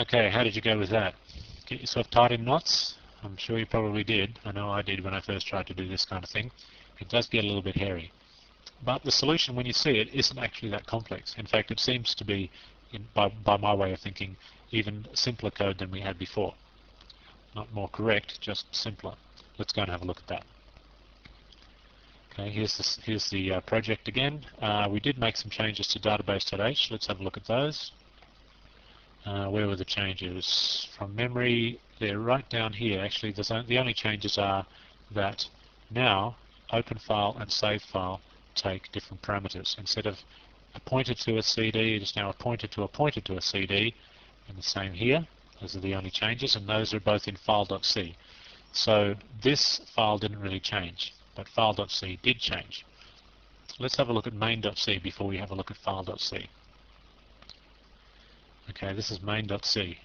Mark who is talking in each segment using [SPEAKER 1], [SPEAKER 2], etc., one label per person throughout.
[SPEAKER 1] Okay, how did you go with that? Get yourself tied in knots? I'm sure you probably did. I know I did when I first tried to do this kind of thing. It does get a little bit hairy. But the solution, when you see it, isn't actually that complex. In fact, it seems to be, by my way of thinking, even simpler code than we had before. Not more correct, just simpler. Let's go and have a look at that. Okay, here's the project again. We did make some changes to database.h. Let's have a look at those. Where were the changes? From memory, they're right down here. Actually, the only changes are that now OpenFile and SaveFile take different parameters. Instead of a pointer to a CD, it is now a pointer to a CD, and the same here. Those are the only changes, and those are both in file.c. So this file didn't really change, but file.c did change. Let's have a look at main.c before we have a look at file.c. Okay, this is main.c.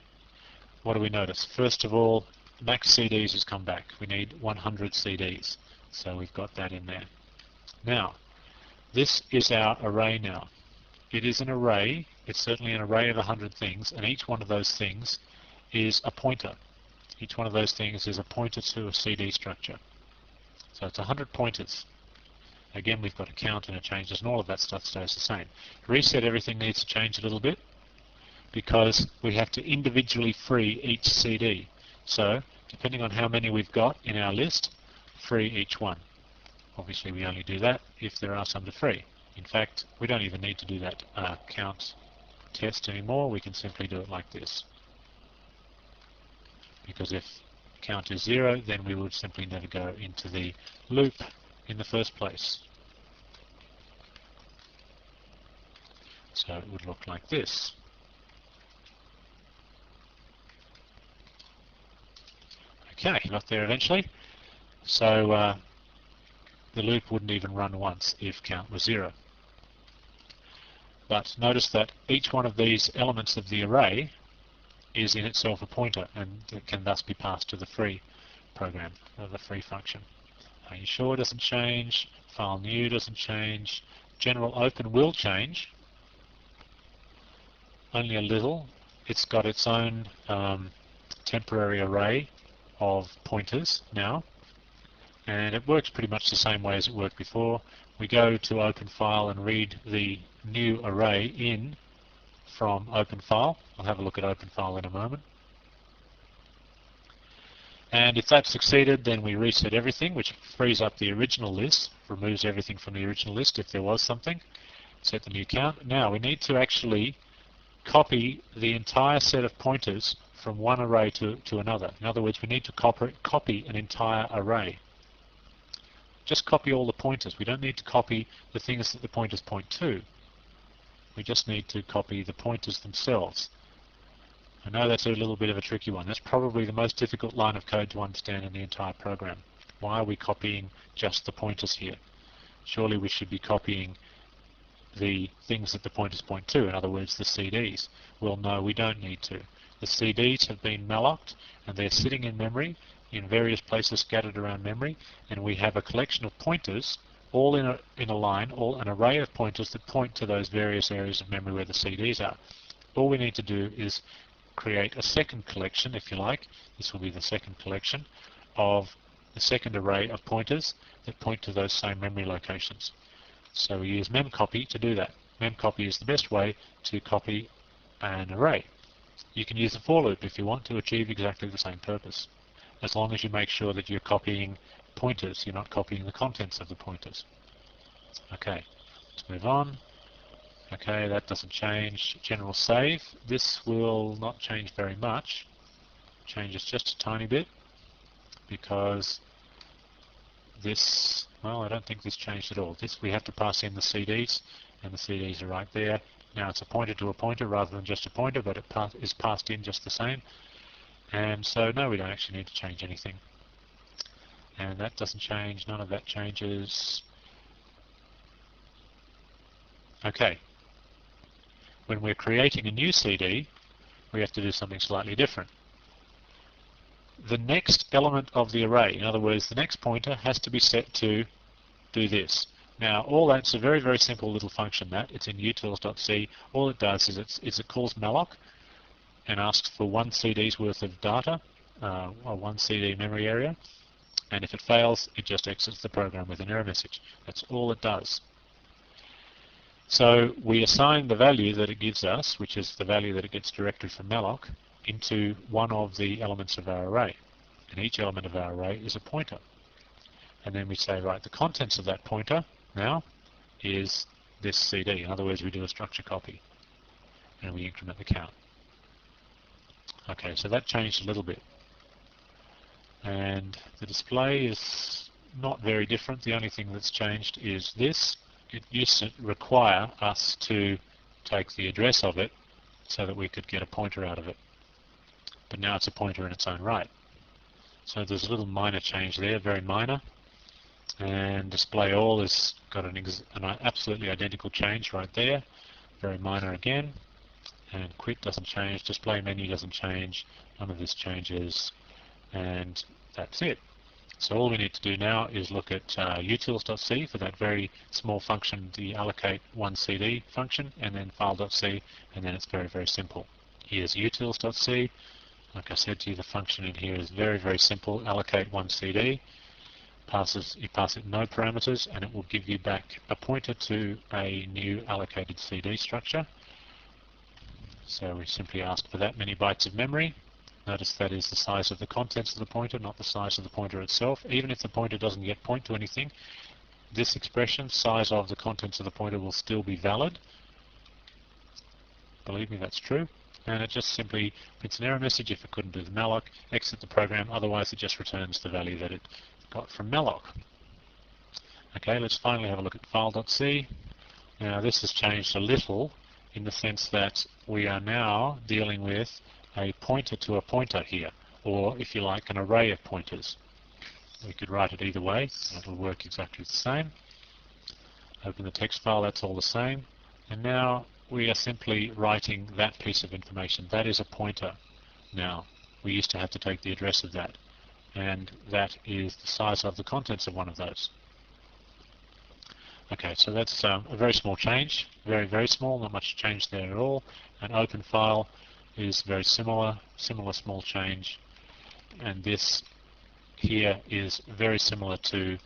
[SPEAKER 1] What do we notice? First of all, max CDs has come back. We need 100 CDs, so we've got that in there. Now, this is our array now. It is an array. It's certainly an array of 100 things, and each one of those things is a pointer. Each one of those things is a pointer to a CD structure. So it's 100 pointers. Again, we've got a count and a changes, and all of that stuff stays the same. Reset everything needs to change a little bit because we have to individually free each CD. So, depending on how many we've got in our list, free each one. Obviously, we only do that if there are some to free. In fact, we don't even need to do that count test anymore. We can simply do it like this. Because if count is 0, then we would simply never go into the loop in the first place. So it would look like this. Okay, got there eventually. So the loop wouldn't even run once if count was 0. But notice that each one of these elements of the array is in itself a pointer, and it can thus be passed to the free program, or the free function. Are you sure it doesn't change? File new doesn't change. General open will change, only a little. It's got its own temporary array of pointers now, and it works pretty much the same way as it worked before. We go to OpenFile and read the new array in from OpenFile. I'll have a look at OpenFile in a moment. And if that's succeeded, then we reset everything, which frees up the original list, removes everything from the original list if there was something, set the new count. Now we need to actually copy the entire set of pointers from one array to another. In other words, we need to copy an entire array. Just copy all the pointers. We don't need to copy the things that the pointers point to. We just need to copy the pointers themselves. I know that's a little bit of a tricky one. That's probably the most difficult line of code to understand in the entire program. Why are we copying just the pointers here? Surely we should be copying the things that the pointers point to, in other words, the CDs. Well, no, we don't need to. The CDs have been mallocked, and they're sitting in memory in various places scattered around memory, and we have a collection of pointers all in a line, an array of pointers that point to those various areas of memory where the CDs are. All we need to do is create a second collection, if you like. This will be the second collection of the second array of pointers that point to those same memory locations. So we use memcopy to do that. Memcopy is the best way to copy an array. You can use a for loop if you want to achieve exactly the same purpose, as long as you make sure that you're copying pointers, you're not copying the contents of the pointers. Okay, let's move on. Okay, that doesn't change. General save. This will not change very much. Changes just a tiny bit because this, well, I don't think this changed at all. This, we have to pass in the CDs, and the CDs are right there. Now it's a pointer to a pointer rather than just a pointer, but it is passed in just the same. And so, no, we don't actually need to change anything. And that doesn't change. None of that changes. Okay. When we're creating a new CD, we have to do something slightly different. The next element of the array, in other words, the next pointer has to be set to do this. Now, all that's a very, very simple little function that. It's in utils.c. All it does is it calls malloc, and asks for 1 CD's worth of data, or 1 CD memory area, and if it fails, it just exits the program with an error message. That's all it does. So we assign the value that it gives us, which is the value that it gets directly from malloc, into one of the elements of our array. And each element of our array is a pointer. And then we say, right, the contents of that pointer now is this CD. In other words, we do a structure copy. And we increment the count. Okay, so that changed a little bit. And the display is not very different. The only thing that's changed is this. It used to require us to take the address of it so that we could get a pointer out of it. But now it's a pointer in its own right. So there's a little minor change there, very minor. And display all has got an absolutely identical change right there. Very minor again. And quit doesn't change, display menu doesn't change, none of this changes, and that's it. So all we need to do now is look at utils.c for that very small function, the allocate 1 CD function, and then file.c, and then it's very, very simple. Here's utils.c. Like I said to you, the function in here is very, very simple. Allocate 1 CD. You pass it no parameters, and it will give you back a pointer to a new allocated CD structure. So we simply ask for that many bytes of memory. Notice that is the size of the contents of the pointer, not the size of the pointer itself. Even if the pointer doesn't yet point to anything, this expression, size of the contents of the pointer, will still be valid. Believe me, that's true. And it just simply prints an error message if it couldn't do the malloc, exit the program, otherwise it just returns the value that it got from malloc. Okay, let's finally have a look at file.c. Now this has changed a little in the sense that we are now dealing with a pointer to a pointer here, or if you like, an array of pointers. We could write it either way, it'll work exactly the same. Open the text file, that's all the same. And now we are simply writing that piece of information. That is a pointer now. We used to have to take the address of that. And that is the size of the contents of one of those. Okay, so that's a very small change, very, very small, not much change there at all. An open file is very similar small change. And this here is very similar to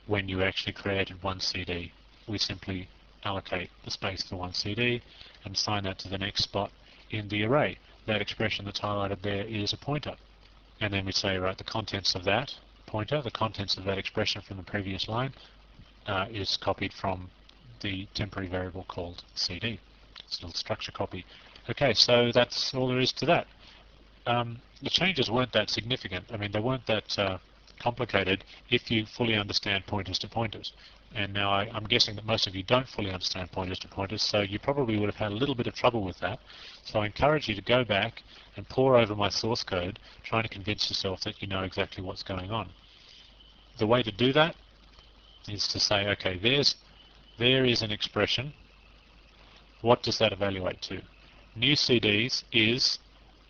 [SPEAKER 1] when you actually created 1 CD. We simply allocate the space for 1 CD and assign that to the next spot in the array. That expression that's highlighted there is a pointer. And then we say, right, the contents of that pointer, the contents of that expression from the previous line, is copied from the temporary variable called CD. It's a little structure copy. Okay, so that's all there is to that. The changes weren't that significant. I mean, they weren't that complicated if you fully understand pointers to pointers. And now I'm guessing that most of you don't fully understand pointers to pointers, so you probably would have had a little bit of trouble with that. So I encourage you to go back and pore over my source code, trying to convince yourself that you know exactly what's going on. The way to do that is to say, okay, there is an expression. What does that evaluate to? New CDs is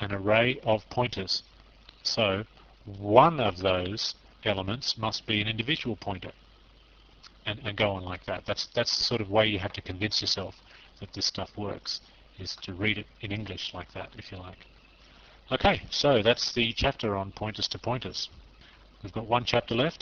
[SPEAKER 1] an array of pointers. So one of those elements must be an individual pointer. And go on like that. That's the sort of way you have to convince yourself that this stuff works, is to read it in English like that, if you like. Okay, so that's the chapter on pointers to pointers. We've got one chapter left.